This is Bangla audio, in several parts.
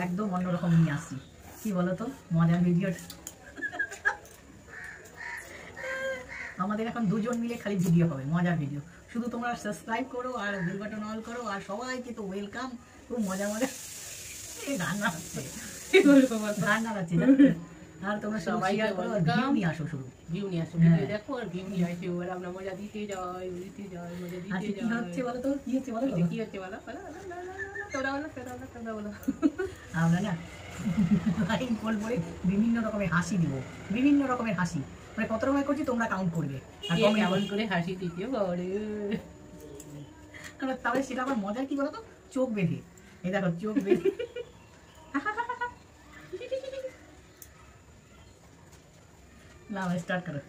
একদম অন্যরকম নিয়ে আসছি। কি বলতো, মজার ভিডিওটা আমাদের এখন দুজন মিলে খালি ভিডিও হবে, মজার ভিডিও। শুধু তোমরা সাবস্ক্রাইব করো আর বেল বাটন অল করো, আর সবাইকে তো ওয়েলকাম। খুব মজা মজা গান নাচছে, গান নাচছে, আর তোমরা সবাই ভিউ নিয়ে আসো, শুধু ভিউ নিয়ে আসো, দেখো আর ভিউ নিয়ে আসো, আর আমরা মজা দিতে যাই, দিতে যাই, মজা দিতে যাই। কি হচ্ছে বলো তো, কি হচ্ছে বলো, কি হচ্ছে বলো, তোমরা বলো। আমরা না লাইন কল করে বিভিন্ন রকমের হাসি দিব, বিভিন্ন রকমের হাসি, মানে কত রকমের করছি তোমরা কাউন্ট করবে। আর কেমন করে হাসি দিতে পারে, তবে সেটা আমার মজার কি বলতো, চোখ বেঁধে, এই দেখো চোখ বেঁধে না স্টার্ট করো।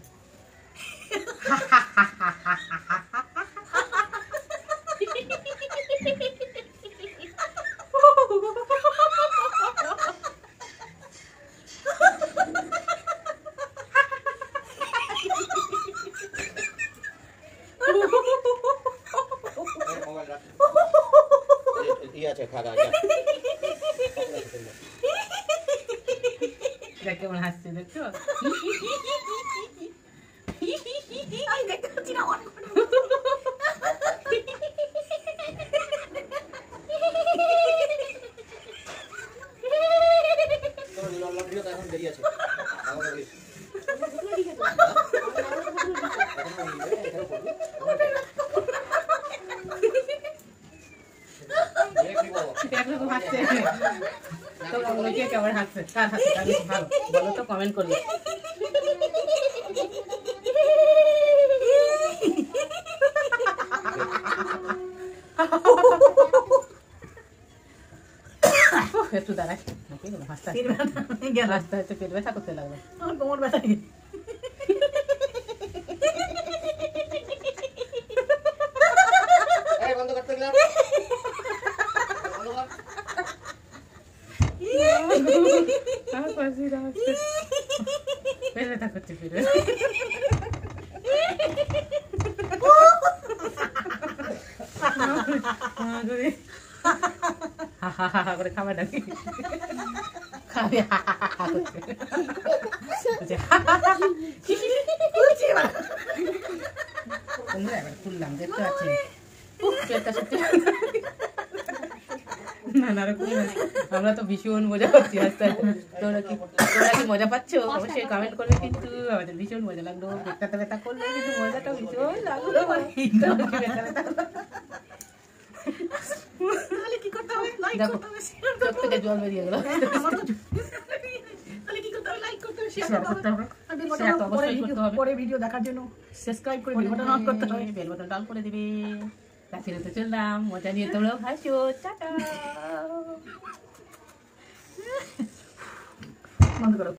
কেমন হাসছে দেখছো, দেখতে পাচ্ছি না এখন বেরিয়েছে কেমন হাসছে, কার হাসছে, কার বেশি ভালো বলো তো, কমেন্ট করবে। একটু দাঁড়ায়, হাসতে হাসতে পেট ব্যথা করতে লাগলো, আমার কোমর ব্যথা। বন্ধ করতে গেলাম, পেট ব্যথা করছে, পেট করে খাবার ডাকি খাবে, খুললাম দেখতে পাচ্ছি আমরা তো ভীষণ মজা করছি আস্তে আস্তে। তোরা কি মজা পাচ্ছ? অবশ্যই কমেন্ট করবে, কিন্তু আমাদের ভীষণ মজা লাগলো, ব্যথা ব্যথা করলো, কিন্তু মজাটা ভীষণ লাগলো। চোখ থেকে জল বেরিয়ে গেল। পরে ভিডিও দেখার জন্য সাবস্ক্রাইব করে বেল বাটন অন করতে হবে, বেল বাটন অন করে দিবে। কাছে তো চললাম, মজা নিয়ে তোমরাও হাসো, টাটা। বন্ধ করো।